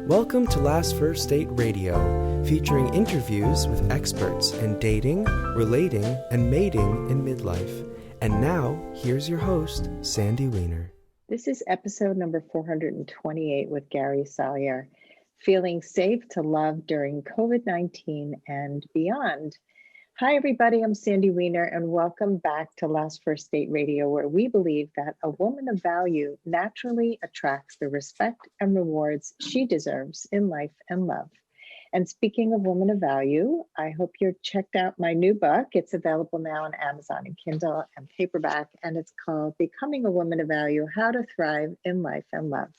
Welcome to Last First Date Radio, featuring interviews with experts in dating, relating, and mating in midlife. And now, here's your host, Sandy Weiner. This is episode number 428 with Gary Salyer, feeling safe to love during COVID-19 and beyond. Hi, everybody. I'm Sandy Weiner, and welcome back to Last First Date Radio, where we believe that a woman of value naturally attracts the respect and rewards she deserves in life and love. And speaking of women of value, I hope you've checked out my new book. It's available now on Amazon and Kindle and paperback, and it's called Becoming a Woman of Value: How to Thrive in Life and Love.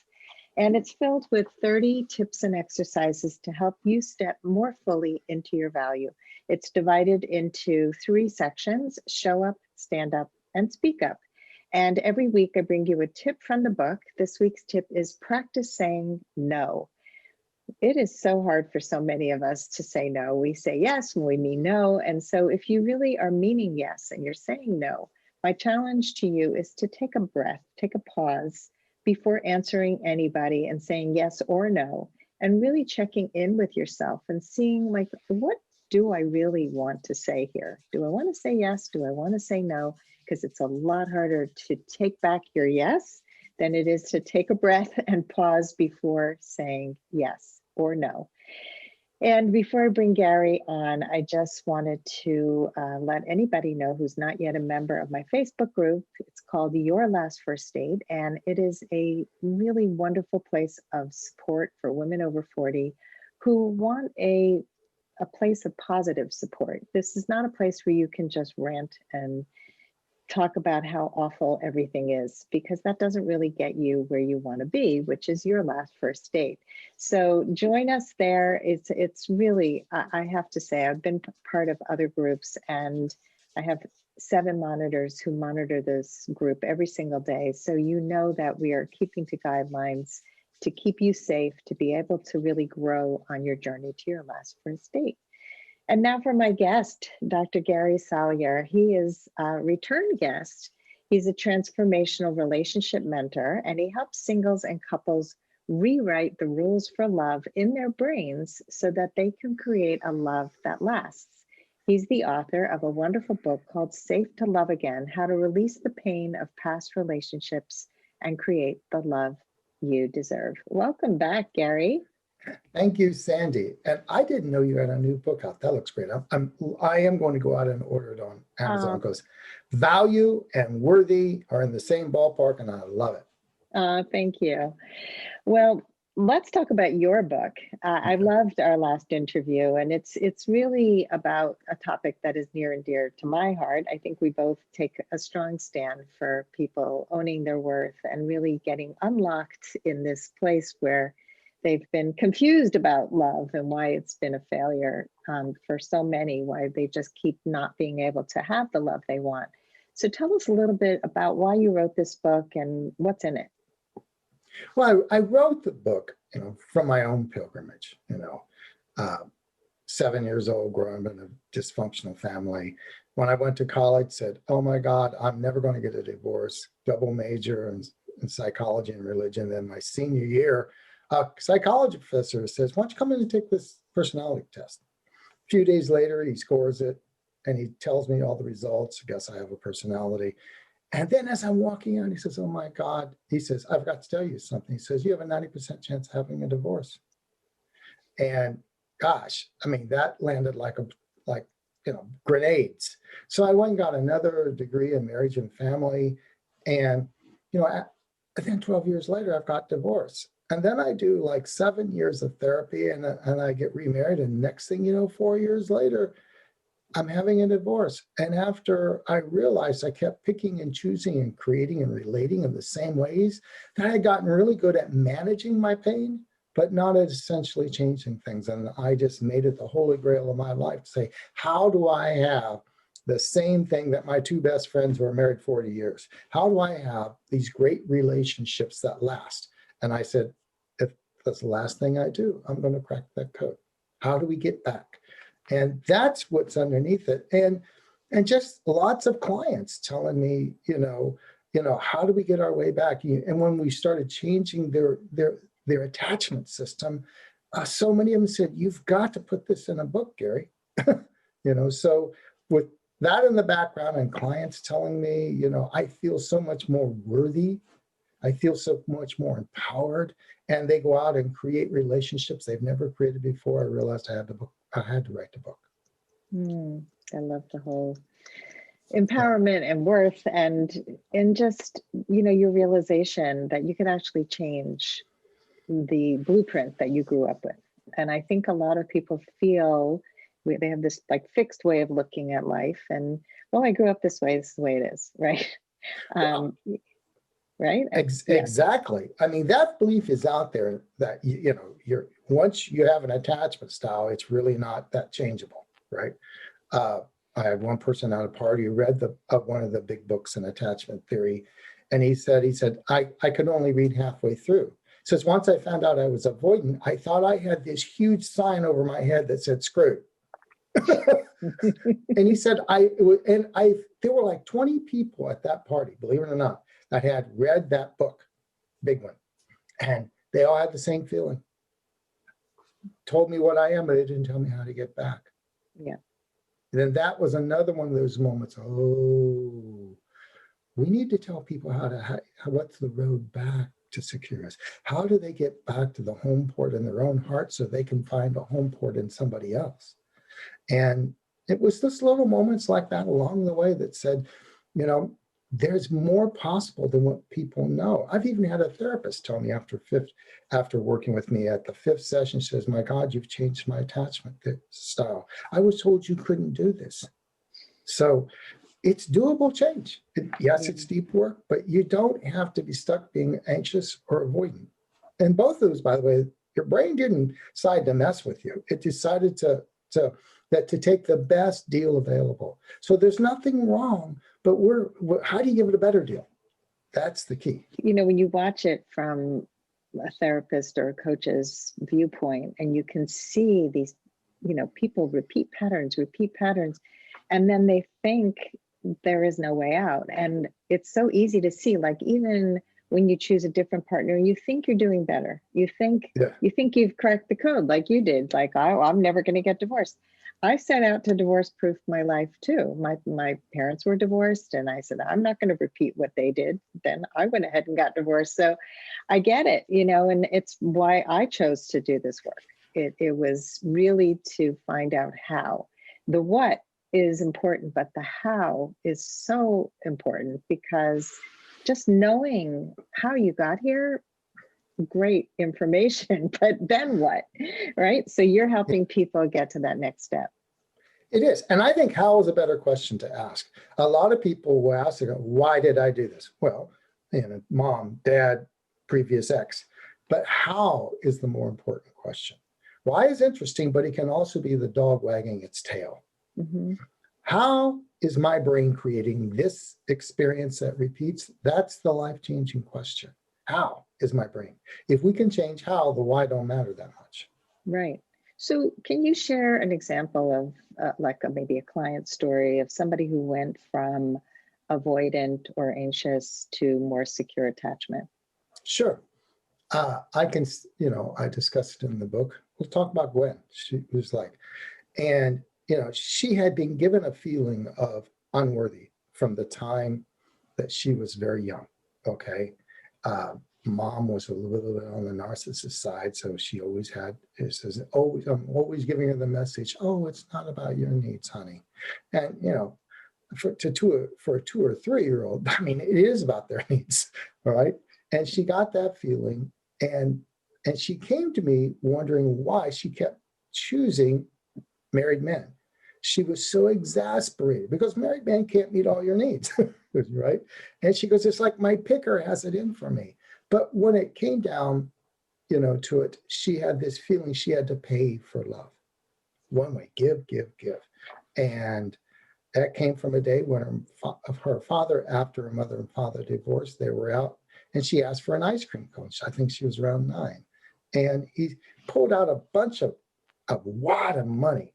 And it's filled with 30 tips and exercises to help you step more fully into your value. It's divided into 3 sections: show up, stand up, and speak up. And every week I bring you a tip from the book. This week's tip is practice saying no. It is so hard for so many of us to say no. We say yes when we mean no. And so if you really are meaning yes and you're saying no, my challenge to you is to take a breath, take a pause before answering anybody and saying yes or no, and really checking in with yourself and seeing, like, what do I really want to say here? Do I want to say yes? Do I want to say no? Because it's a lot harder to take back your yes than it is to take a breath and pause before saying yes or no. And before I bring Gary on, I just wanted to let anybody know who's not yet a member of my Facebook group. It's called Your Last First Date, and it is a really wonderful place of support for women over 40 who want a place of positive support. This is not a place where you can just rant and talk about how awful everything is, because that doesn't really get you where you want to be, which is your last first date. So join us there. It's really, I have to say, I've been part of other groups, and I have 7 monitors who monitor this group every single day. So you know that we are keeping to guidelines to keep you safe, to be able to really grow on your journey to your last first date. And now for my guest, Dr. Gary Salyer. He is a return guest. He's a transformational relationship mentor, and he helps singles and couples rewrite the rules for love in their brains so that they can create a love that lasts. He's the author of a wonderful book called Safe to Love Again: How to Release the Pain of Past Relationships and Create the Love You Deserve. Welcome back, Gary. Thank you, Sandy. And I didn't know you had a new book out. That looks great. I am going to go out and order it on Amazon, because value and worthy are in the same ballpark, and I love it. Thank you. Well, let's talk about your book. I loved our last interview, and it's really about a topic that is near and dear to my heart. I think we both take a strong stand for people owning their worth and really getting unlocked in this place where they've been confused about love and why it's been a failure for so many, why they just keep not being able to have the love they want. So tell us a little bit about why you wrote this book and what's in it. Well, I wrote the book, from my own pilgrimage. 7 years old, growing up in a dysfunctional family. When I went to college, said, "Oh my God, I'm never going to get a divorce." Double major in psychology and religion. Then my senior year, a psychology professor says, "Why don't you come in and take this personality test?" A few days later, he scores it, and he tells me all the results. I guess I have a personality. And then as I'm walking out, he says, "Oh my God," he says, "I forgot to tell you something." He says, "You have a 90% chance of having a divorce." And gosh, that landed like grenades. So I went and got another degree in marriage and family. And, then 12 years later, I've got divorced. And then I do like 7 years of therapy, and I get remarried. And next thing you know, 4 years later, I'm having a divorce. And after I realized I kept picking and choosing and creating and relating in the same ways, that I had gotten really good at managing my pain, but not at essentially changing things. And I just made it the holy grail of my life to say, how do I have the same thing that my 2 best friends who are married 40 years? How do I have these great relationships that last? And I said, if that's the last thing I do, I'm going to crack that code. How do we get back? And that's what's underneath it. And just lots of clients telling me, how do we get our way back? And when we started changing their their attachment system. So many of them said, you've got to put this in a book, Gary. So with that in the background and clients telling me, I feel so much more worthy. I feel so much more empowered, and they go out and create relationships they've never created before. I realized I had to write the book. I love the whole empowerment and worth and just, your realization that you could actually change the blueprint that you grew up with. And I think a lot of people feel they have this like fixed way of looking at life, and well, I grew up this way, this is the way it is, right? Right? Exactly. I mean, that belief is out there that, you're once you have an attachment style, it's really not that changeable, right? I had one person at a party who read one of the big books in attachment theory, and he said, I could only read halfway through. He says, once I found out I was avoidant, I thought I had this huge sign over my head that said screwed. And he said, there were like 20 people at that party, believe it or not, that had read that book, big one. And they all had the same feeling. Told me what I am, but they didn't tell me how to get back. Yeah. And then that was another one of those moments. Oh, we need to tell people what's the road back to secure us. How do they get back to the home port in their own heart so they can find a home port in somebody else? And it was just little moments like that along the way that said, there's more possible than what people know. I've even had a therapist tell me after working with me at the 5th session, she says, my God, you've changed my attachment style. I was told you couldn't do this. So it's doable change. It's deep work, but you don't have to be stuck being anxious or avoidant. And both of those, by the way, your brain didn't decide to mess with you. It decided to take the best deal available. So there's nothing wrong, but how do you give it a better deal? That's the key. When you watch it from a therapist or a coach's viewpoint, and you can see these, people repeat patterns, and then they think there is no way out. And it's so easy to see, like even when you choose a different partner, you think you're doing better. You think you've cracked the code like you did, like, I'm never going to get divorced. I set out to divorce proof my life too. My parents were divorced, and I said, I'm not going to repeat what they did. Then I went ahead and got divorced. So I get it, and it's why I chose to do this work. It was really to find out how. The what is important, but the how is so important, because just knowing how you got here, great information, but then what, right? So you're helping people get to that next step. It is. And I think how is a better question to ask. A lot of people will ask, why did I do this? Well, mom, dad, previous ex. But how is the more important question. Why is interesting, but it can also be the dog wagging its tail. Mm-hmm. How is my brain creating this experience that repeats? That's the life-changing question. How is my brain? If we can change how, the why don't matter that much. Right. So can you share an example of maybe a client story of somebody who went from avoidant or anxious to more secure attachment? Sure. I can, I discussed it in the book. We'll talk about Gwen. She was like, and, she had been given a feeling of unworthy from the time that she was very young. Okay. Mom was a little bit on the narcissist side, so she always I'm always giving her the message, oh, it's not about your needs, honey. And for a 2 or 3-year-old, I mean, it is about their needs, all right? And she got that feeling, and she came to me wondering why she kept choosing married men. She was so exasperated because married men can't meet all your needs, right? And she goes, it's like my picker has it in for me. But when it came down, to it, she had this feeling she had to pay for love. One way, give. And that came from a day when her father, after her mother and father divorced, they were out, and she asked for an ice cream cone. I think she was around 9. And he pulled out a bunch of wad of money,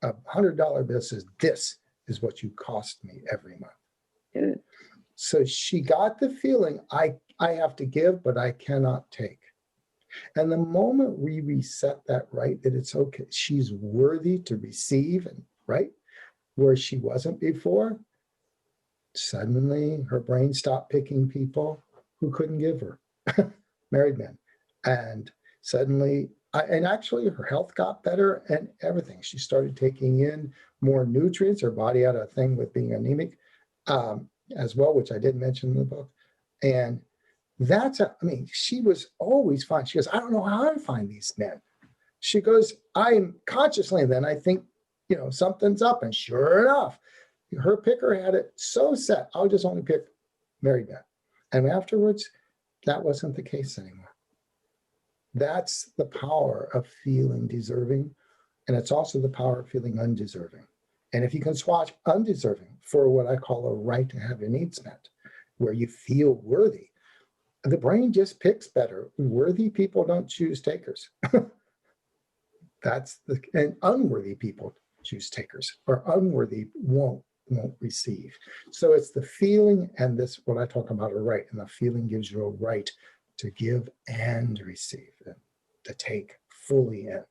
a $100 bill, says, this is what you cost me every month. Good. So she got the feeling, I have to give, but I cannot take. And the moment we reset that right, that it's okay, she's worthy to receive, and right where she wasn't before, suddenly her brain stopped picking people who couldn't give her, married men. And suddenly, and actually her health got better and everything. She started taking in more nutrients. Her body had a thing with being anemic as well, which I did mention in the book. And I mean, she was always fine. She goes, I don't know how I find these men. She goes, I'm consciously, then I think, something's up. And sure enough, her picker had it so set, I'll just only pick married men. And afterwards, that wasn't the case anymore. That's the power of feeling deserving. And it's also the power of feeling undeserving. And if you can swatch undeserving for what I call a right to have your needs met, where you feel worthy, the brain just picks better. Worthy people don't choose takers. And unworthy people choose takers, or unworthy won't receive. So it's the feeling, and this, what I talk about, a right, and the feeling gives you a right to give and receive, and to take fully in.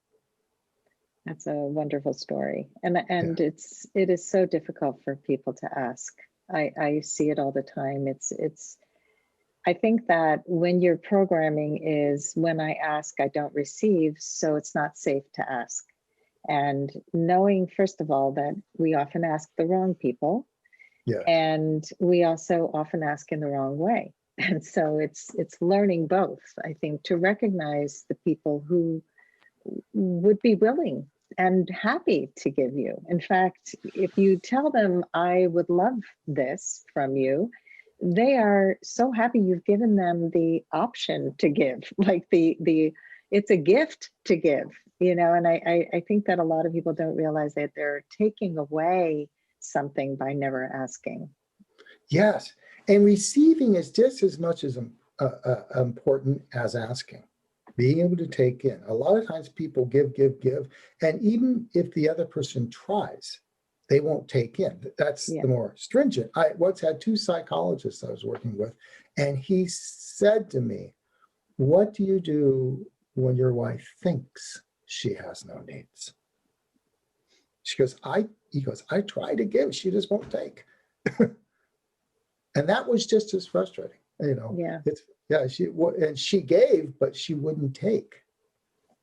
That's a wonderful story. And it is so difficult for people to ask. I see it all the time. I think that when your programming is, when I ask, I don't receive, so it's not safe to ask. And knowing, first of all, that we often ask the wrong people. Yeah. And we also often ask in the wrong way. And so it's learning both, I think, to recognize the people who would be willing and happy to give you. In fact, if you tell them, I would love this from you, they are so happy you've given them the option to give, like it's a gift to give, and I think that a lot of people don't realize that they're taking away something by never asking. Yes. And receiving is just as much as important as asking. Being able to take in. A lot of times people give. And even if the other person tries, they won't take in. That's the more stringent. I once had 2 psychologists I was working with, and he said to me, what do you do when your wife thinks she has no needs? He goes, I try to give, she just won't take. And that was just as frustrating, she gave, but she wouldn't take.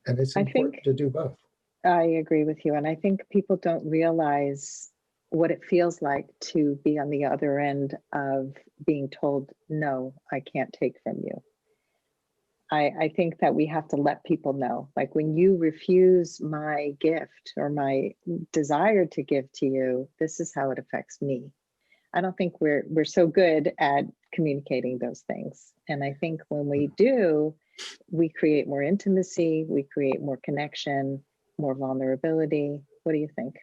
And it's important to do both. I agree with you. And I think people don't realize what it feels like to be on the other end of being told, no, I can't take from you. I think that we have to let people know, like, when you refuse my gift or my desire to give to you, this is how it affects me. I don't think we're so good at communicating those things. And I think when we do, we create more intimacy, we create more connection, more vulnerability. What do you think?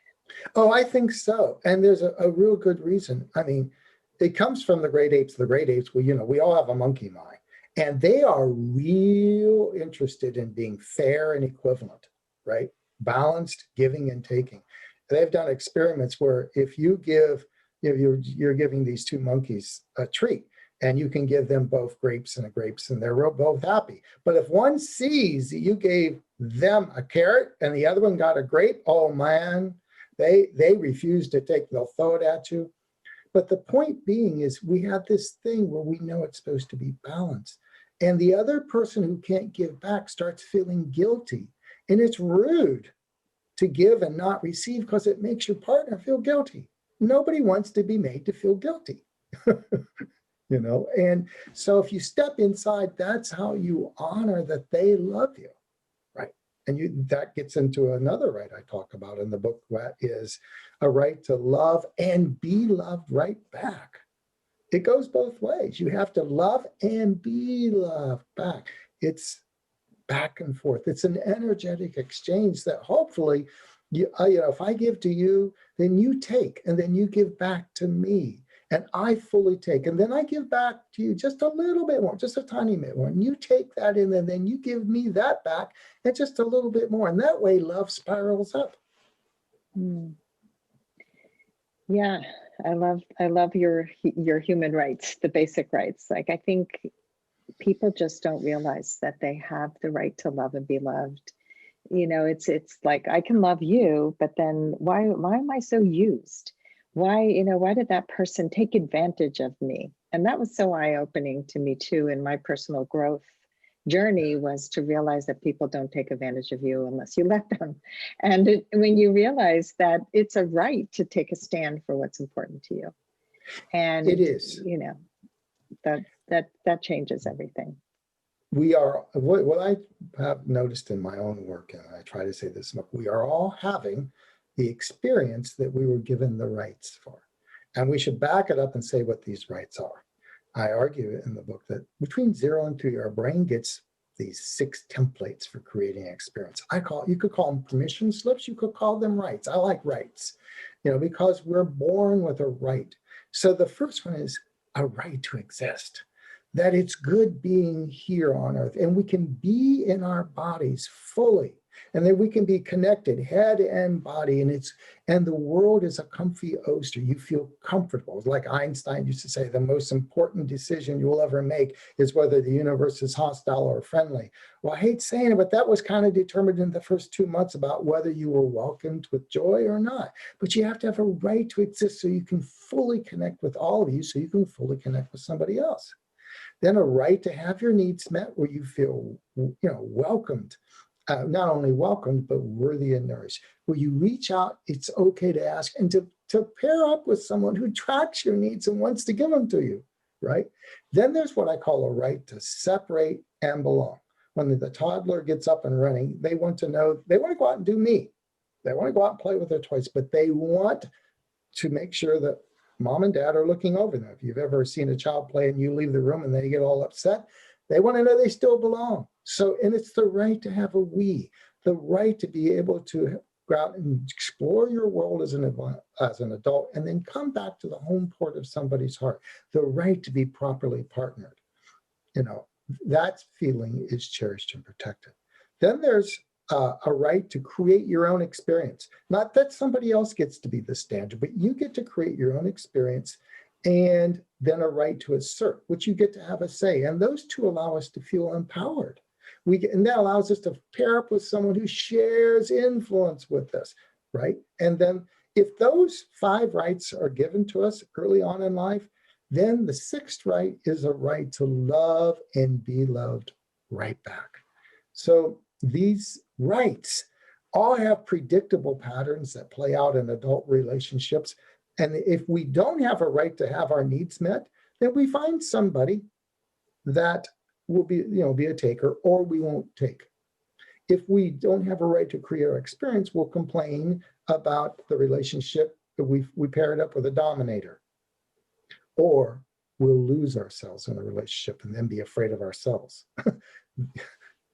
Oh, I think so. And there's a real good reason. I mean, it comes from the great apes. The great apes, we all have a monkey mind, and they are real interested in being fair and equivalent, right? Balanced giving and taking. They've done experiments where if you give, you're giving these 2 monkeys a treat, and you can give them both grapes, and they're both happy. But if one sees that you gave them a carrot and the other one got a grape, oh man, they refuse to take, they'll throw it at you. But the point being is, we have this thing where we know it's supposed to be balanced. And the other person who can't give back starts feeling guilty. And it's rude to give and not receive, because it makes your partner feel guilty. Nobody wants to be made to feel guilty. And so if you step inside, that's how you honor that they love you, right? And that gets into another right I talk about in the book, that is a right to love and be loved right back. It goes both ways. You have to love and be loved back. It's back and forth. It's an energetic exchange that hopefully, if I give to you, then you take, and then you give back to me. And I fully take, and then I give back to you just a little bit more, just a tiny bit more. And you take that in, and then you give me that back, and just a little bit more. And that way, love spirals up. Yeah, I love your human rights, the basic rights. Like, I think people just don't realize that they have the right to love and be loved. It's like, I can love you, but then why am I so used? Why did that person take advantage of me? And that was so eye-opening to me too, in my personal growth journey, was to realize that people don't take advantage of you unless you let them. And when you realize that it's a right to take a stand for what's important to you. And It is. That changes everything. We are, what I have noticed in my own work, and I try to say this, we are all having the experience that we were given the rights for. And we should back it up and say what these rights are. I argue in the book that between 0 and 3, our brain gets these 6 templates for creating experience. You could call them permission slips, you could call them rights. I like rights, because we're born with a right. So the first one is a right to exist, that it's good being here on earth, and we can be in our bodies fully, and that we can be connected head and body, and the world is a comfy oyster. You feel comfortable. Like Einstein used to say, the most important decision you will ever make is whether the universe is hostile or friendly. Well, I hate saying it, but that was kind of determined in the first 2 months about whether you were welcomed with joy or not. But you have to have a right to exist so you can fully connect with all of you, so you can fully connect with somebody else. Then a right to have your needs met, where you feel, welcomed, not only welcomed, but worthy and nourished. Where you reach out, it's okay to ask, and to pair up with someone who tracks your needs and wants to give them to you, right? Then there's what I call a right to separate and belong. When the toddler gets up and running, they want to go out and do me. They want to go out and play with their toys, but they want to make sure that mom and dad are looking over them. If you've ever seen a child play and you leave the room and they get all upset, they want to know they still belong. So, and it's the right to have a we, the right to be able to go out and explore your world as an adult, and then come back to the home port of somebody's heart, the right to be properly partnered. That feeling is cherished and protected. Then there's a right to create your own experience. Not that somebody else gets to be the standard, but you get to create your own experience, and then a right to assert, which you get to have a say. And those two allow us to feel empowered. And that allows us to pair up with someone who shares influence with us, right? And then if those 5 rights are given to us early on in life, then the 6th right is a right to love and be loved right back. So these rights all have predictable patterns that play out in adult relationships. And if we don't have a right to have our needs met, then we find somebody that will be a taker, or we won't take. If we don't have a right to create our experience, we'll complain about the relationship that we paired up with a dominator. Or we'll lose ourselves in a relationship and then be afraid of ourselves.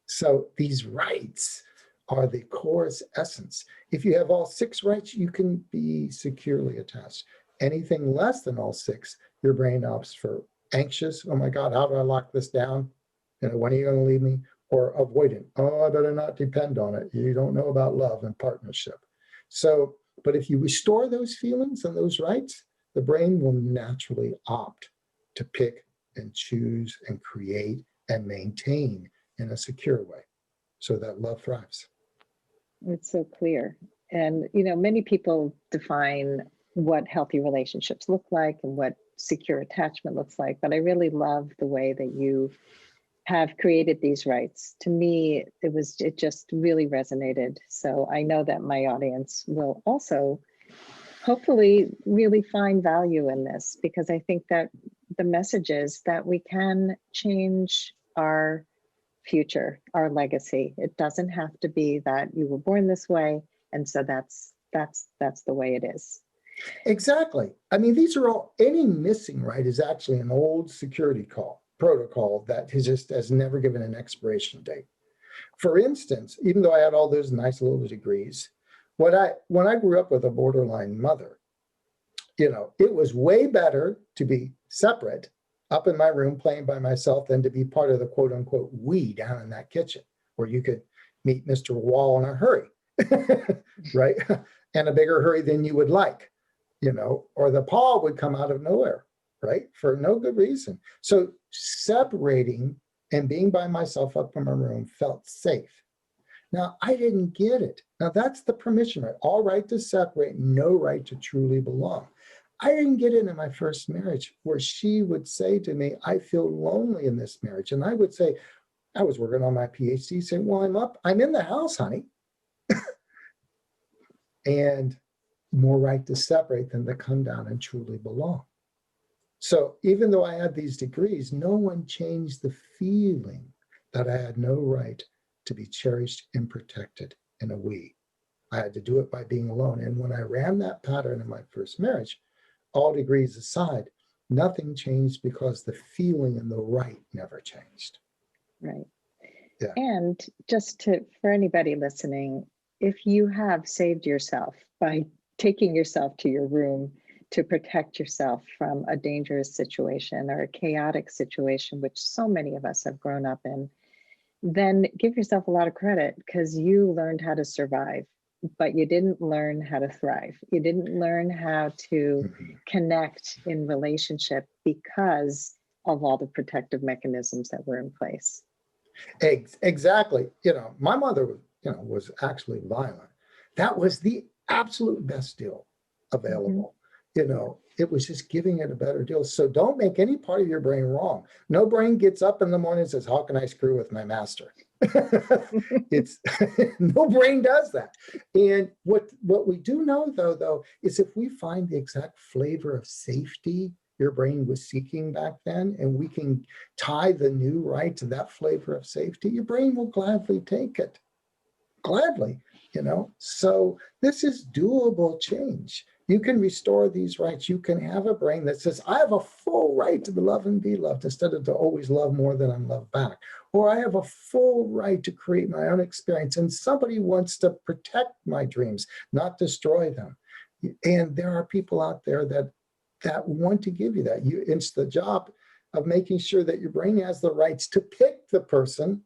So these rights are the core's essence. If you have all 6 rights, you can be securely attached. Anything less than all 6, your brain opts for anxious. Oh my God, how do I lock this down? When are you going to leave me? Or avoidant. Oh, I better not depend on it. You don't know about love and partnership. So, but if you restore those feelings and those rights, the brain will naturally opt to pick and choose and create and maintain in a secure way, so that love thrives. It's so clear. And, many people define what healthy relationships look like and what secure attachment looks like, but I really love the way that you have created these rights. To me, it just really resonated. So I know that my audience will also hopefully really find value in this, because I think that the message is that we can change our future, our legacy. It doesn't have to be that you were born this way, and so that's the way it is. Exactly. I mean, these are all, any missing right is actually an old security protocol that has never given an expiration date. For instance, even though I had all those nice little degrees, when I grew up with a borderline mother, it was way better to be separate up in my room playing by myself than to be part of the quote unquote we down in that kitchen, where you could meet Mr. Wall in a hurry, right? And a bigger hurry than you would like, or the paw would come out of nowhere, right? For no good reason. So separating and being by myself up in my room felt safe. Now, I didn't get it. Now, that's the permission right. All right to separate, no right to truly belong. I didn't get it in my first marriage where she would say to me, I feel lonely in this marriage. And I would say, I was working on my PhD, saying, well, I'm in the house, honey. And more right to separate than to come down and truly belong. So even though I had these degrees, no one changed the feeling that I had no right to be cherished and protected in a we. I had to do it by being alone. And when I ran that pattern in my first marriage, all degrees aside, nothing changed because the feeling and the right never changed. Right. Yeah. And for anybody listening, if you have saved yourself by taking yourself to your room to protect yourself from a dangerous situation or a chaotic situation, which so many of us have grown up in, then give yourself a lot of credit because you learned how to survive, but you didn't learn how to thrive. You didn't learn how to connect in relationship because of all the protective mechanisms that were in place. Exactly. My mother was actually violent. That was the absolute best deal available. It was just giving it a better deal. So don't make any part of your brain wrong. No brain gets up in the morning and says, how can I screw with my master? It's no brain does that. And what we do know though, is if we find the exact flavor of safety your brain was seeking back then, and we can tie the new right to that flavor of safety, your brain will gladly take it. Gladly, So this is doable change. You can restore these rights. You can have a brain that says, I have a full right to love and be loved instead of to always love more than I'm loved back. Or I have a full right to create my own experience. And somebody wants to protect my dreams, not destroy them. And there are people out there that want to give you that. It's the job of making sure that your brain has the rights to pick the person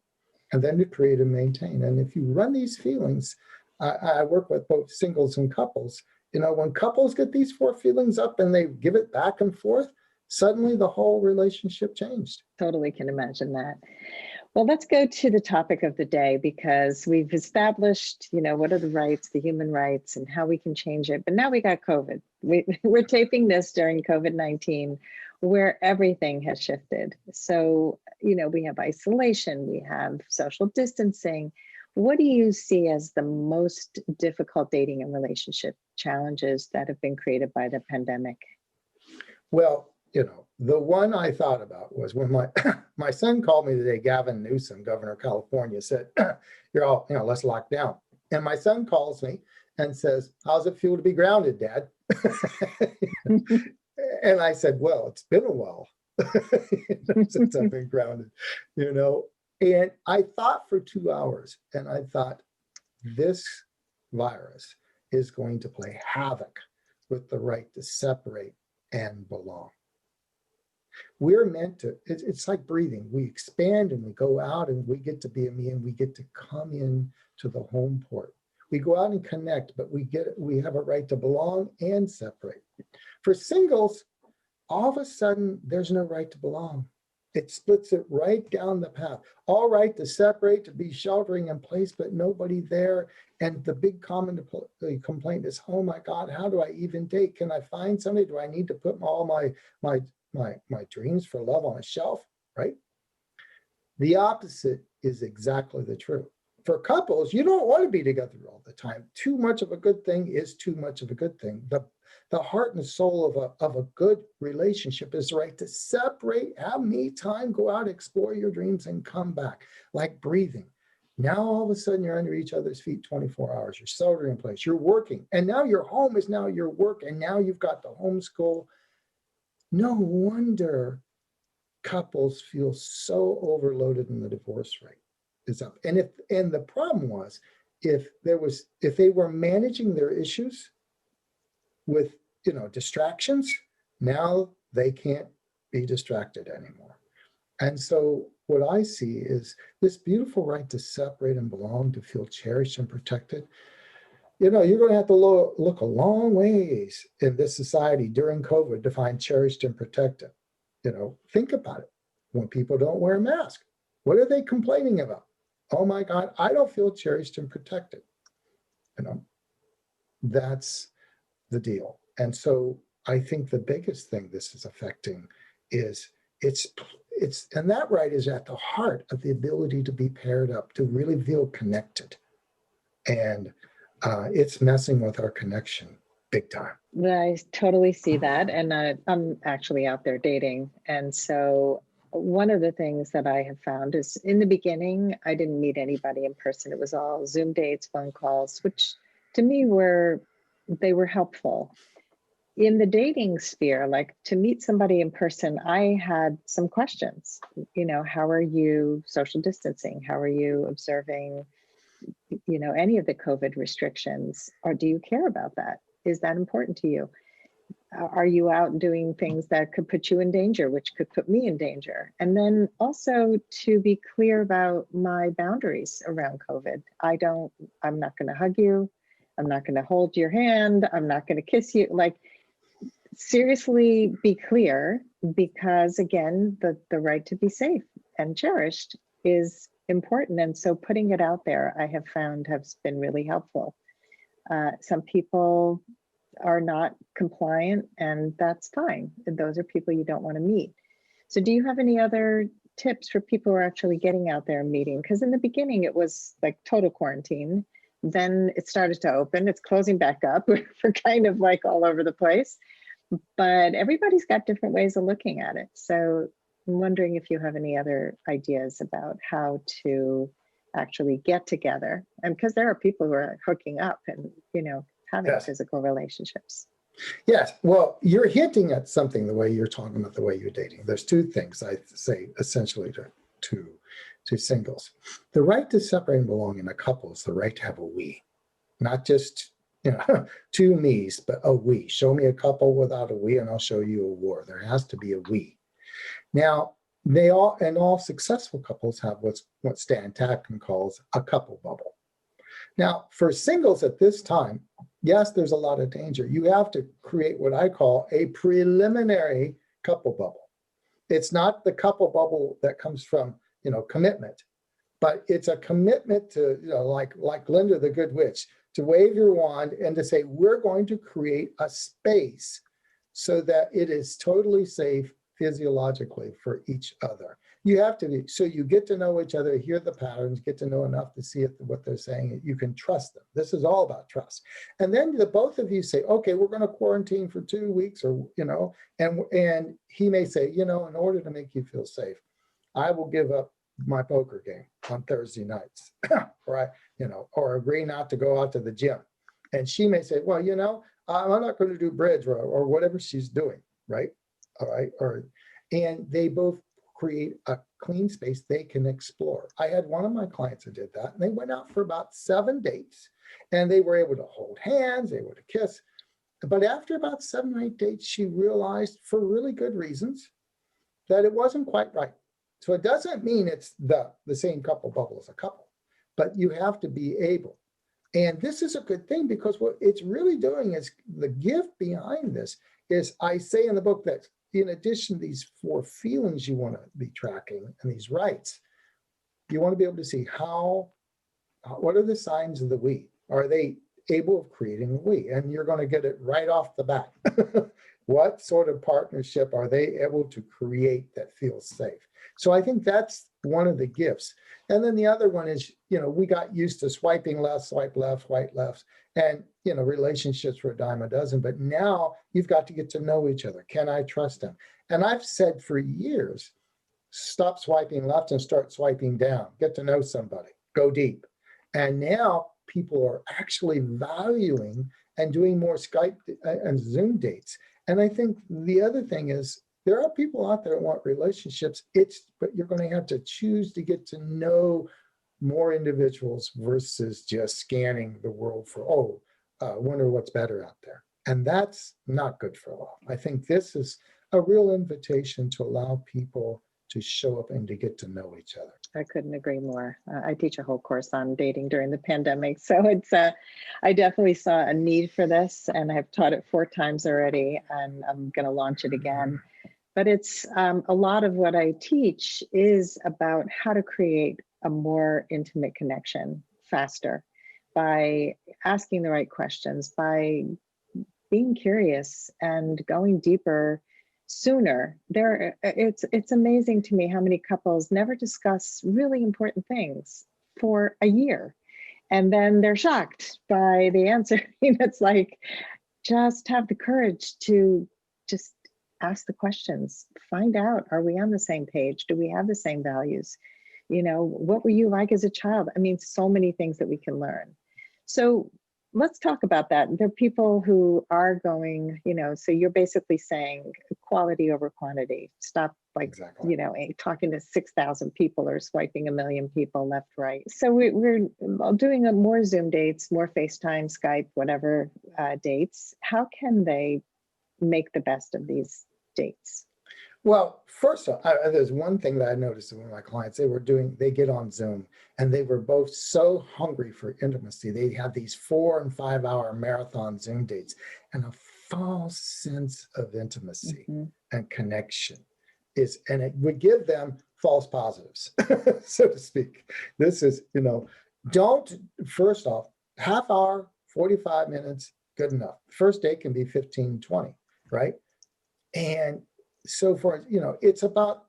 and then to create and maintain. And if you run these feelings, I work with both singles and couples. When couples get these 4 feelings up and they give it back and forth, suddenly the whole relationship changed. Totally can imagine that. Well, let's go to the topic of the day, because we've established, what are the rights, the human rights, and how we can change it. But now we got COVID. We're taping this during COVID-19, where everything has shifted. So, we have isolation, we have social distancing. What do you see as the most difficult dating and relationship challenges that have been created by the pandemic? Well, the one I thought about was when my son called me today. Gavin Newsom, governor of California, said, you're all, let's lock down. And my son calls me and says, how's it feel to be grounded, Dad? And I said, well, it's been a while since I've been grounded, And I thought for 2 hours, and I thought, this virus is going to play havoc with the right to separate and belong. We're meant to, it's like breathing. We expand and we go out and we get to be a me, and we get to come in to the home port. We go out and connect, but we have a right to belong and separate. For singles, all of a sudden, there's no right to belong. It splits it right down the path. All right to separate, to be sheltering in place, but nobody there. And the big common complaint is, oh my God, how do I even date? Can I find somebody? Do I need to put all my dreams for love on a shelf, right? The opposite is exactly the truth. For couples, you don't want to be together all the time. Too much of a good thing is too much of a good thing. The heart and soul of a good relationship is the right to separate, have me time, go out, explore your dreams, and come back, like breathing. Now, all of a sudden, you're under each other's feet 24 hours. You're sheltering in place. You're working. And now your home is now your work. And now you've got the homeschool. No wonder couples feel so overloaded in the divorce rate is up. And the problem was, if they were managing their issues with distractions, now they can't be distracted anymore. And so what I see is this beautiful right to separate and belong, to feel cherished and protected. You're going to have to look a long ways in this society during COVID to find cherished and protected. Think about it. When people don't wear a mask, What are they complaining about? Oh my God, I don't feel cherished and protected. That's the deal. And so I think the biggest thing this is affecting is it's and that right is at the heart of the ability to be paired up, to really feel connected. And it's messing with our connection big time. I totally see that. And I'm actually out there dating. And so one of the things that I have found is in the beginning, I didn't meet anybody in person. It was all Zoom dates, phone calls, which to me were helpful. In the dating sphere, like to meet somebody in person, I had some questions. How are you social distancing? How are you observing, any of the COVID restrictions? Or do you care about that? Is that important to you? Are you out doing things that could put you in danger, which could put me in danger? And then also to be clear about my boundaries around COVID. I'm not going to hug you. I'm not going to hold your hand. I'm not going to kiss you. Like, seriously be clear, because again, the right to be safe and cherished is important. And so putting it out there, I have found has been really helpful. Some people are not compliant, and that's fine. Those are people you don't want to meet. So do you have any other tips for people who are actually getting out there and meeting? Because in the beginning, it was like total quarantine. Then it started to open. It's closing back up. We're kind of like all over the place. But everybody's got different ways of looking at it. So I'm wondering if you have any other ideas about how to actually get together. And because there are people who are hooking up and, having Yes. physical relationships. Yes. Well, you're hinting at something the way you're talking about the way you're dating. There's two things I say essentially to singles. The right to separate and belong in a couple is the right to have a we, not just two me's, but a we. Show me a couple without a we, and I'll show you a war. There has to be a we. Now, all successful couples have what Stan Tatkin calls a couple bubble. Now, for singles at this time, yes, there's a lot of danger. You have to create what I call a preliminary couple bubble. It's not the couple bubble that comes from commitment, but it's a commitment to like Glinda the Good Witch, to wave your wand and to say, we're going to create a space so that it is totally safe physiologically for each other. You have to be, so you get to know each other, hear the patterns, get to know enough to see what they're saying. You can trust them. This is all about trust. And then the both of you say, okay, we're going to quarantine for 2 weeks, or, and he may say, in order to make you feel safe, I will give up my poker game on Thursday nights, or agree not to go out to the gym. And she may say, well, I'm not going to do bridge or whatever she's doing, right? All right. And they both create a clean space they can explore. I had one of my clients who did that, and they went out for about 7 dates, and they were able to hold hands, they were able to kiss. But after about 7 or 8 dates, she realized, for really good reasons, that it wasn't quite right. So it doesn't mean it's the same couple bubble as a couple, but you have to be able. And this is a good thing, because what it's really doing is, the gift behind this is, I say in the book that in addition to these 4 feelings you want to be tracking and these rights, you want to be able to see what are the signs of the we? Are they able of creating a we? And you're going to get it right off the bat. What sort of partnership are they able to create that feels safe? So I think that's one of the gifts. And then the other one is, we got used to swiping left, swipe left, swipe left, and, relationships were a dime a dozen. But now you've got to get to know each other. Can I trust them? And I've said for years, stop swiping left and start swiping down. Get to know somebody. Go deep. And now people are actually valuing and doing more Skype and Zoom dates. And I think the other thing is, there are people out there that want relationships. But you're going to have to choose to get to know more individuals versus just scanning the world for, wonder what's better out there. And that's not good for love. I think this is a real invitation to allow people to show up and to get to know each other. I couldn't agree more. I teach a whole course on dating during the pandemic. So I definitely saw a need for this, and I've taught it 4 times already, and I'm going to launch it again. But it's a lot of what I teach is about how to create a more intimate connection faster by asking the right questions, by being curious and going deeper sooner. It's amazing to me how many couples never discuss really important things for a year, and then they're shocked by the answer. It's like, just have the courage to just ask the questions, find out, are we on the same page? Do we have the same values? What were you like as a child? I mean, so many things that we can learn. So let's talk about that. There are people who are going, so you're basically saying quality over quantity. Stop Exactly. talking to 6,000 people or swiping a million people left, right. So we're doing more Zoom dates, more FaceTime, Skype, whatever dates. How can they make the best of these dates? Well, first off, there's one thing that I noticed in one of my clients. They get on Zoom and they were both so hungry for intimacy. They had these 4 and 5 hour marathon Zoom dates and a false sense of intimacy and connection and it would give them false positives, so to speak. This is, first off, half hour, 45 minutes, good enough. First date can be 15, 20, right? And so it's about,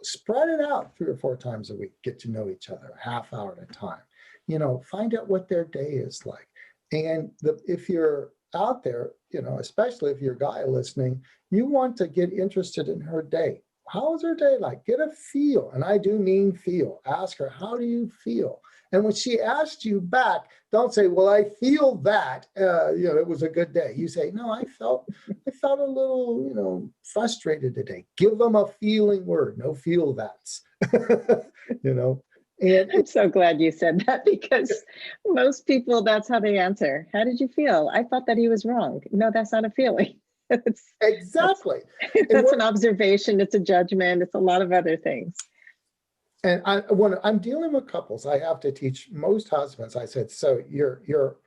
spread it out 3 or 4 times a week, get to know each other, a half hour at a time, find out what their day is like. And if you're out there, especially if you're a guy listening, you want to get interested in her day. How is her day like? Get a feel. And I do mean feel. Ask her, how do you feel? And when she asks you back, don't say, well, I feel that, it was a good day. You say, no, I felt a little, frustrated today. Give them a feeling word, no feel that's, And I'm so glad you said that, because most people, that's how they answer. How did you feel? I thought that he was wrong. No, that's not a feeling. Exactly. That's an observation. It's a judgment. It's a lot of other things. And when I'm dealing with couples, I have to teach most husbands. I said, so your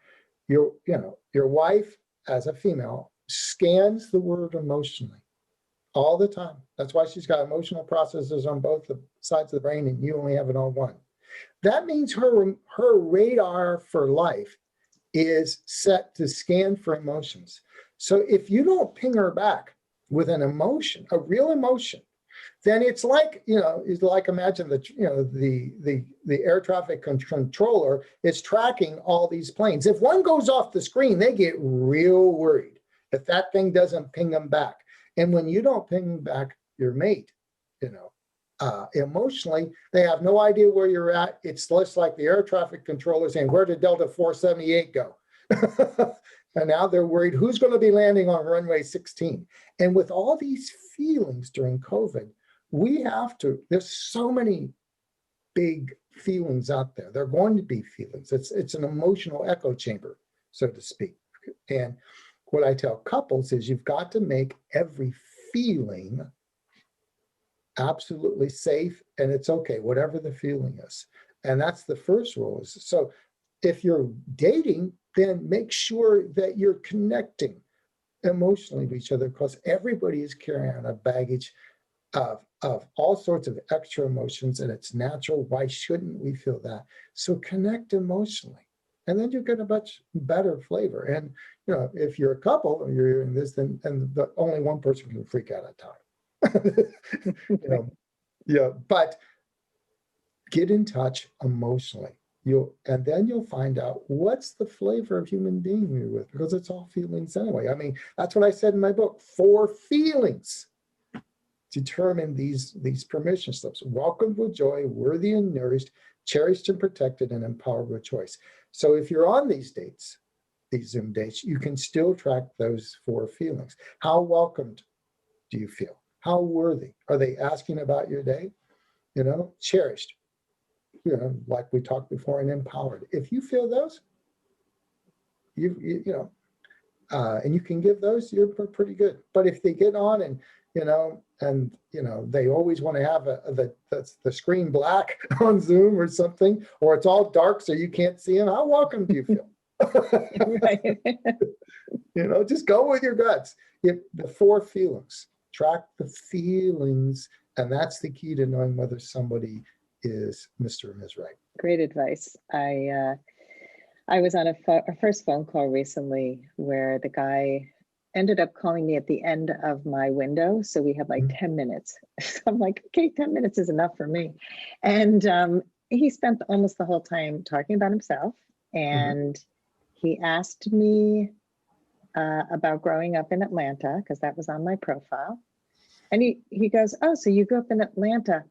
wife as a female scans the word emotionally all the time. That's why she's got emotional processors on both the sides of the brain, and you only have it on one. That means her radar for life is set to scan for emotions. So if you don't ping her back with an emotion, a real emotion, then it's like, imagine the air traffic controller is tracking all these planes. If one goes off the screen, they get real worried if that thing doesn't ping them back. And when you don't ping back your mate, emotionally, they have no idea where you're at. It's less like the air traffic controller saying, where did Delta 478 go? And now they're worried, who's going to be landing on runway 16? And with all these feelings during COVID, there's so many big feelings out there. There are going to be feelings. It's an emotional echo chamber, so to speak. And what I tell couples is you've got to make every feeling absolutely safe, and it's okay, whatever the feeling is. And that's the first rule. So if you're dating, then make sure that you're connecting emotionally with each other, because everybody is carrying a baggage of all sorts of extra emotions, and it's natural. Why shouldn't we feel that? So connect emotionally, and then you get a much better flavor. And if you're a couple and you're in this, then only one person can freak out at a time. But get in touch emotionally. And then you'll find out what's the flavor of human being you're with, because it's all feelings anyway. I mean, that's what I said in my book. 4 feelings determine these permission slips. Welcomed with joy, worthy and nourished, cherished and protected, and empowered with choice. So if you're on these dates, these Zoom dates, you can still track those 4 feelings. How welcomed do you feel? How worthy? Are they asking about your day? Cherished, like we talked before, and empowered. If you feel those, and you can give those, you're pretty good. But if they get on and they always want to have the screen black on Zoom or something, or it's all dark so you can't see them, how welcome do you feel? Right. Just go with your guts. The 4 feelings. track the feelings. And that's the key to knowing whether somebody is Mr. or Ms. Right. Great advice. I was on a first phone call recently where the guy ended up calling me at the end of my window. So we had like 10 minutes. So I'm like, okay, 10 minutes is enough for me. And he spent almost the whole time talking about himself. And he asked me about growing up in Atlanta, because that was on my profile. And he goes, oh, so you grew up in Atlanta.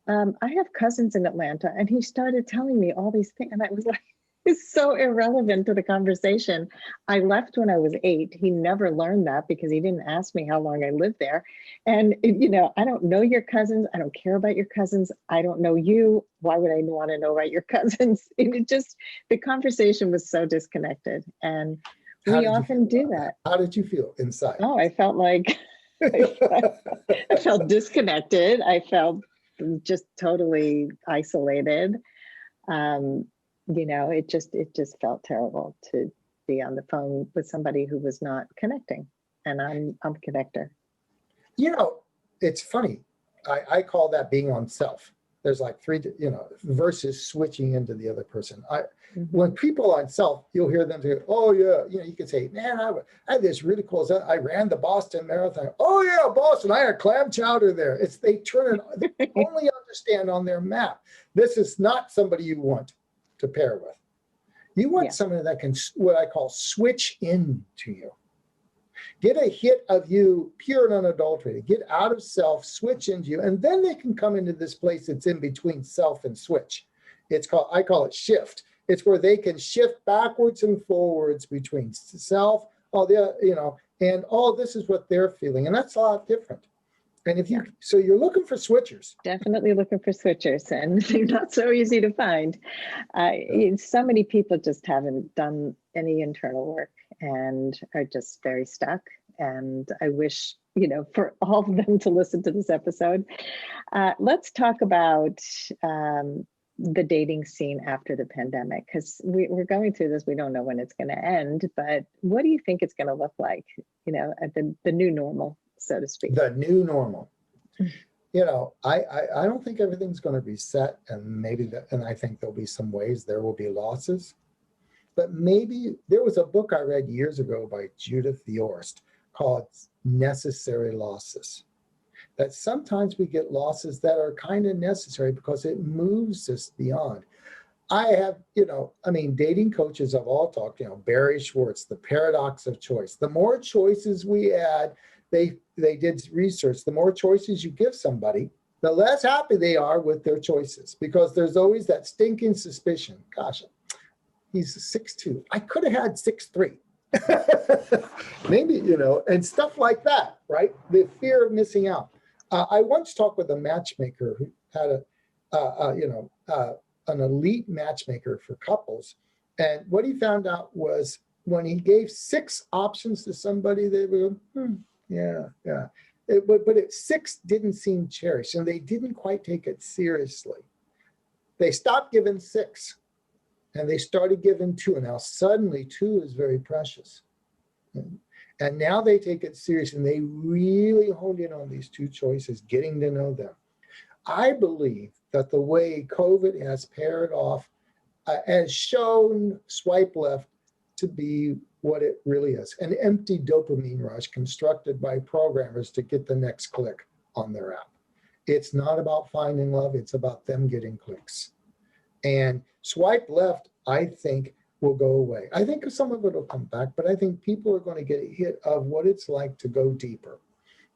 I have cousins in Atlanta. And he started telling me all these things. And I was like, it's so irrelevant to the conversation. I left when I was 8. He never learned that because he didn't ask me how long I lived there. And, I don't know your cousins. I don't care about your cousins. I don't know you. Why would I want to know about your cousins? The conversation was so disconnected. And we often do that. How did you feel inside? Oh, I felt like, I felt disconnected. I felt just totally isolated. It just felt terrible to be on the phone with somebody who was not connecting, and I'm a connector. It's funny. I call that being on self. There's like 3, versus switching into the other person. When people on self, you'll hear them say, oh yeah, you can say, man, I had this really cool, I ran the Boston Marathon. Oh yeah, Boston, I had clam chowder there. They turn it, they only understand on their map. This is not somebody you want to pair with. You want somebody that can, what I call, switch into you. Get a hit of you, pure and unadulterated. Get out of self, switch into you, and then they can come into this place that's in between self and switch. I call it shift. It's where they can shift backwards and forwards between self, and all this is what they're feeling, and that's a lot different. And so you're looking for switchers. Definitely looking for switchers, and they're not so easy to find. So many people just haven't done any internal work and are just very stuck. And I wish, for all of them to listen to this episode. Let's talk about the dating scene after the pandemic, because we're going through this. We don't know when it's going to end, but what do you think it's going to look like, at the new normal, so to speak? The new normal. I don't think everything's going to reset, and and I think there'll be some ways there will be losses. But maybe there was a book I read years ago by Judith Viorst called Necessary Losses. That sometimes we get losses that are kind of necessary because it moves us beyond. I have, dating coaches have all talked, Barry Schwartz, the paradox of choice. The more choices we add, they did research, the more choices you give somebody, the less happy they are with their choices, because there's always that stinking suspicion. Gosh, he's 6'2". I could have had 6'3". Maybe, and stuff like that, right? The fear of missing out. I once talked with a matchmaker who had an elite matchmaker for couples. And what he found out was when he gave 6 options to somebody, they would go, yeah. But 6 didn't seem cherished, and they didn't quite take it seriously. They stopped giving 6, and they started giving 2. And now suddenly 2 is very precious. And now they take it serious, and they really honed in on these 2 choices, getting to know them. I believe that the way COVID has paired off has shown swipe left to be what it really is, an empty dopamine rush constructed by programmers to get the next click on their app. It's not about finding love, it's about them getting clicks. And swipe left, I think, will go away. I think some of it will come back, but I think people are going to get a hit of what it's like to go deeper.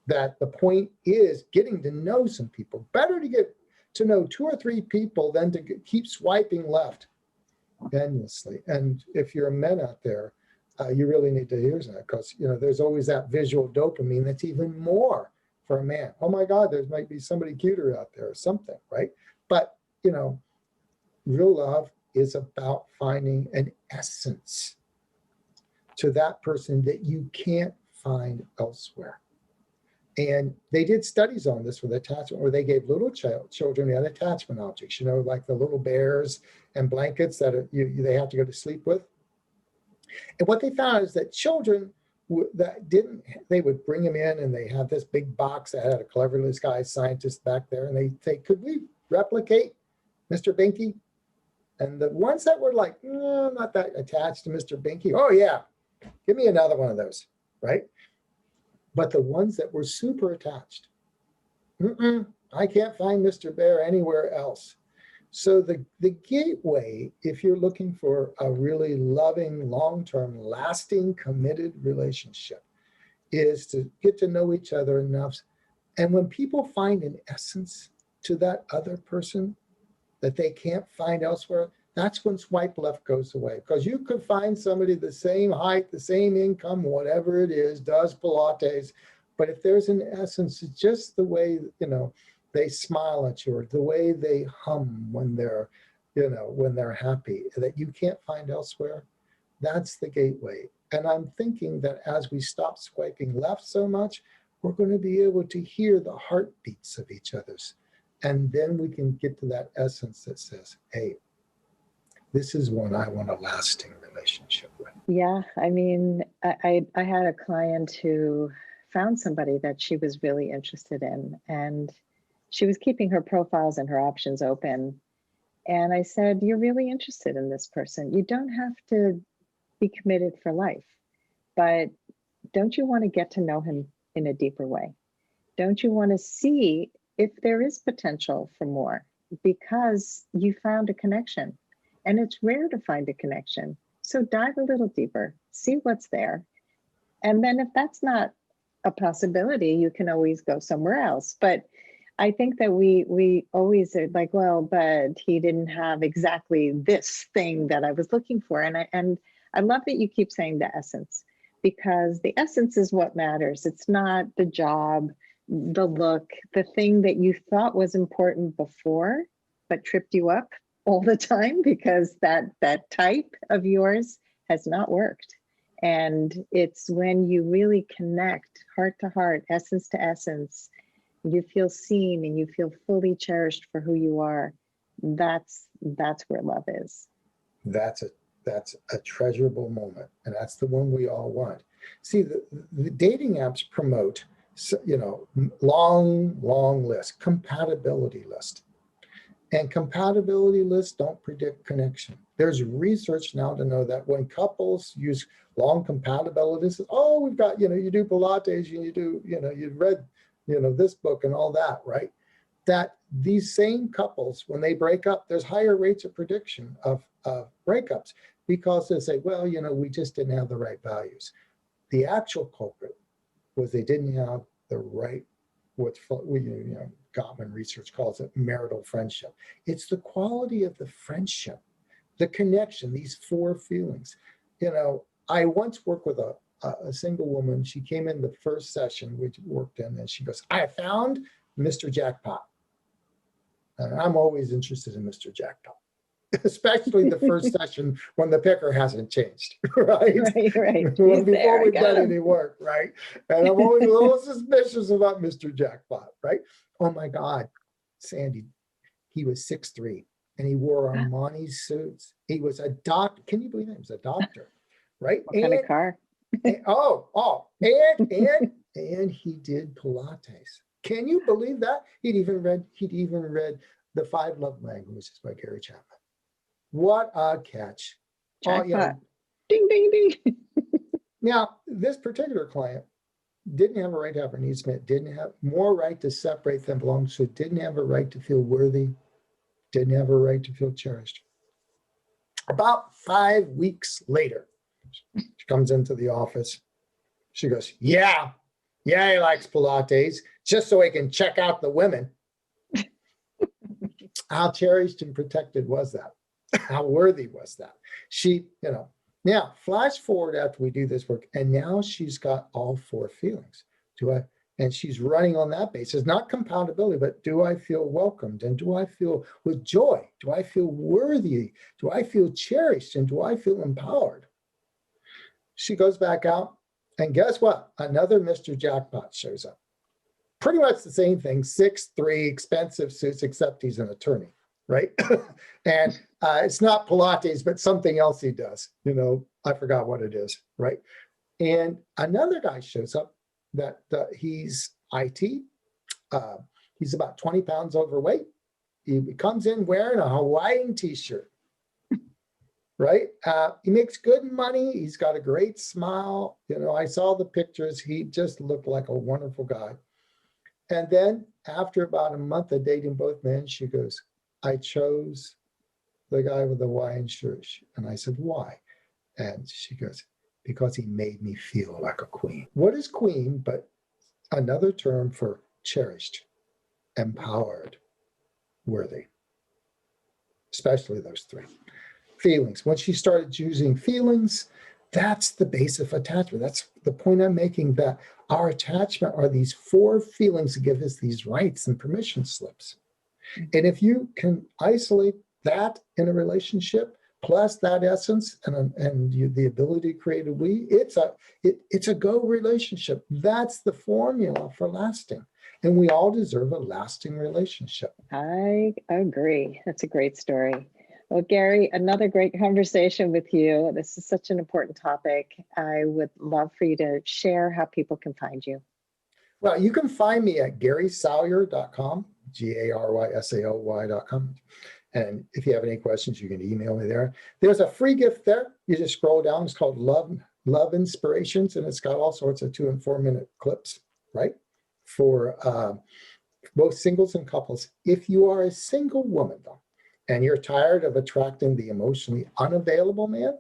That the point is getting to know some people. Better to get to know 2 or 3 people than to keep swiping left endlessly. And if you're a man out there, you really need to hear that, because there's always that visual dopamine that's even more for a man. Oh my God, there might be somebody cuter out there or something, right? But real love is about finding an essence to that person that you can't find elsewhere. And they did studies on this with attachment, where they gave little children and attachment objects, like the little bears and blankets that they have to go to sleep with. And what they found is that children that didn't, they would bring him in and they have this big box that had a clever little guy scientist back there, and they say, could we replicate Mr. Binky? And the ones that were like, no, not that attached to Mr. Binky, oh yeah, give me another one of those, right? But the ones that were super attached, I can't find Mr. Bear anywhere else. So the gateway, if you're looking for a really loving, long-term, lasting, committed relationship, is to get to know each other enough. And when people find an essence to that other person that they can't find elsewhere, that's when swipe left goes away. Because you could find somebody the same height, the same income, whatever it is, does Pilates. But if there's an essence, it's just the way, they smile at you, or the way they hum when they're, when they're happy, that you can't find elsewhere, that's the gateway. And I'm thinking that as we stop swiping left so much, we're going to be able to hear the heartbeats of each other's. And then we can get to that essence that says, hey, this is one I want a lasting relationship with. Yeah, I mean, I had a client who found somebody that she was really interested in, and she was keeping her profiles and her options open. And I said, you're really interested in this person. You don't have to be committed for life, but don't you want to get to know him in a deeper way? Don't you want to see if there is potential for more? Because you found a connection, and it's rare to find a connection. So dive a little deeper, see what's there. And then if that's not a possibility, you can always go somewhere else. But I think that we always are like, well, but he didn't have exactly this thing that I was looking for. And I love that you keep saying the essence, because the essence is what matters. It's not the job, the look, the thing that you thought was important before, but tripped you up all the time because that type of yours has not worked. And it's when you really connect heart to heart, essence to essence, you feel seen and you feel fully cherished for who you are. That's where love is. That's a treasurable moment, and that's the one we all want. See, the dating apps promote, long list, compatibility list. And compatibility lists don't predict connection. There's research now to know that when couples use long compatibility lists, oh, we've got, you do Pilates, you do, you've read, this book and all that, right? That these same couples, when they break up, there's higher rates of prediction of breakups, because they say, well, we just didn't have the right values. The actual culprit was they didn't have the right, Gottman research calls it marital friendship. It's the quality of the friendship, the connection, these four feelings. I once worked with a single woman. She came in the first session we worked in, and she goes, I found Mr. Jackpot. And I'm always interested in Mr. Jackpot, especially the first session when the picker hasn't changed, right? Right. Before we've done any work, right? And I'm always a little suspicious about Mr. Jackpot, right? Oh my God, Sandy, he was 6'3", and he wore Armani suits. He was a doctor. Can you believe it? He was a doctor, right? What kind of car? And he did Pilates. Can you believe that? He'd even read The 5 Love Languages by Gary Chapman. What a catch. Jackpot. Ding, ding, ding. Now, this particular client didn't have a right to have her needs met, didn't have more right to separate than belong, so didn't have a right to feel worthy, didn't have a right to feel cherished. About 5 weeks later, she comes into the office. She goes, yeah, he likes Pilates, just so he can check out the women. How cherished and protected was that? How worthy was that? She, now flash forward after we do this work, and now she's got all four feelings. And she's running on that basis, not compatibility, but do I feel welcomed? And do I feel with joy? Do I feel worthy? Do I feel cherished? And do I feel empowered? She goes back out, and guess what? Another Mr. Jackpot shows up. Pretty much the same thing, 6'3", expensive suits, except he's an attorney, right? And it's not Pilates, but something else he does. I forgot what it is, right? And another guy shows up that he's IT. He's about 20 pounds overweight. He comes in wearing a Hawaiian t-shirt, right? He makes good money. He's got a great smile. I saw the pictures. He just looked like a wonderful guy. And then after about a month of dating both men, she goes, I chose the guy with the Hawaiian shirt. And I said, why? And she goes, because he made me feel like a queen. What is queen but another term for cherished, empowered, worthy? Especially those three. Feelings. When she started using feelings, that's the base of attachment. That's the point I'm making, that our attachment are these 4 feelings that give us these rights and permission slips. And if you can isolate that in a relationship, plus that essence and the ability to create a we, it's a go relationship. That's the formula for lasting. And we all deserve a lasting relationship. I agree. That's a great story. Well, Gary, another great conversation with you. This is such an important topic. I would love for you to share how people can find you. Well, you can find me at GarySalyer.com, GarySalY.com. And if you have any questions, you can email me there. There's a free gift there. You just scroll down. It's called Love Inspirations, and it's got all sorts of 2 and 4 minute clips, right? For both singles and couples. If you are a single woman, though, and you're tired of attracting the emotionally unavailable man,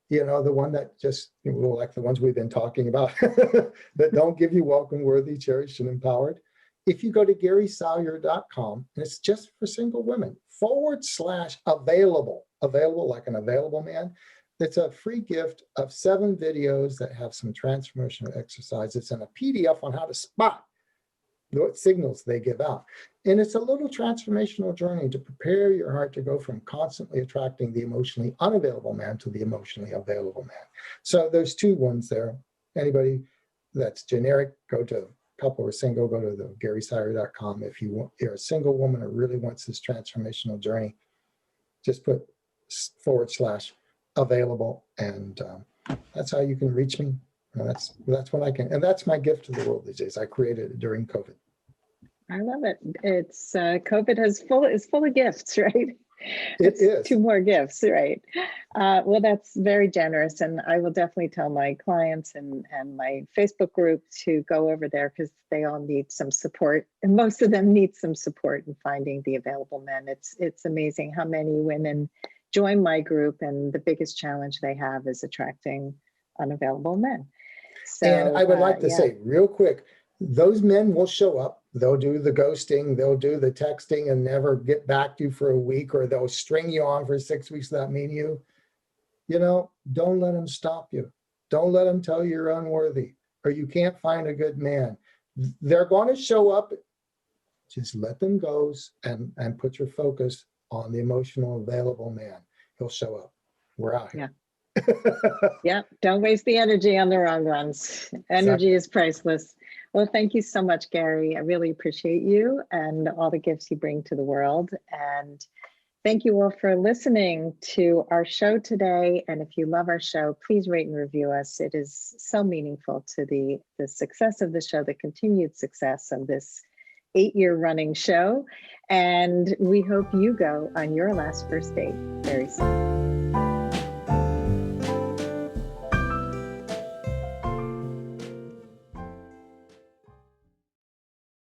the one that just, like the ones we've been talking about, that don't give you welcome, worthy, cherished, and empowered. If you go to GarySalyer.com, and it's just for single women, /available, like an available man, it's a free gift of 7 videos that have some transformational exercises and a PDF on how to spot what signals they give out. And it's a little transformational journey to prepare your heart to go from constantly attracting the emotionally unavailable man to the emotionally available man. So there's 2 ones there. Anybody that's generic, go to couple or single, go to the GarySalyer.com. If you're a single woman who really wants this transformational journey, just put /available, and that's how you can reach me. That's what I can, and that's my gift to the world these days. I created it during COVID. I love it. It's COVID is full of gifts, right? It is 2 more gifts, right? Well, that's very generous, and I will definitely tell my clients and my Facebook group to go over there, because they all need some support, and most of them need some support in finding the available men. It's amazing how many women join my group, and the biggest challenge they have is attracting unavailable men. So, and I would like to say real quick, those men will show up. They'll do the ghosting, they'll do the texting and never get back to you for a week, or they'll string you on for 6 weeks without meeting you. Don't let them stop you. Don't let them tell you you're unworthy or you can't find a good man. They're going to show up. Just let them go and put your focus on the emotional available man. He'll show up. We're out here. Yeah. Don't waste the energy on the wrong ones. Energy is priceless. Well, thank you so much, Gary. I really appreciate you and all the gifts you bring to the world. And thank you all for listening to our show today. And if you love our show, please rate and review us. It is so meaningful to the success of the show, the continued success of this 8-year running show. And we hope you go on your last first date very soon.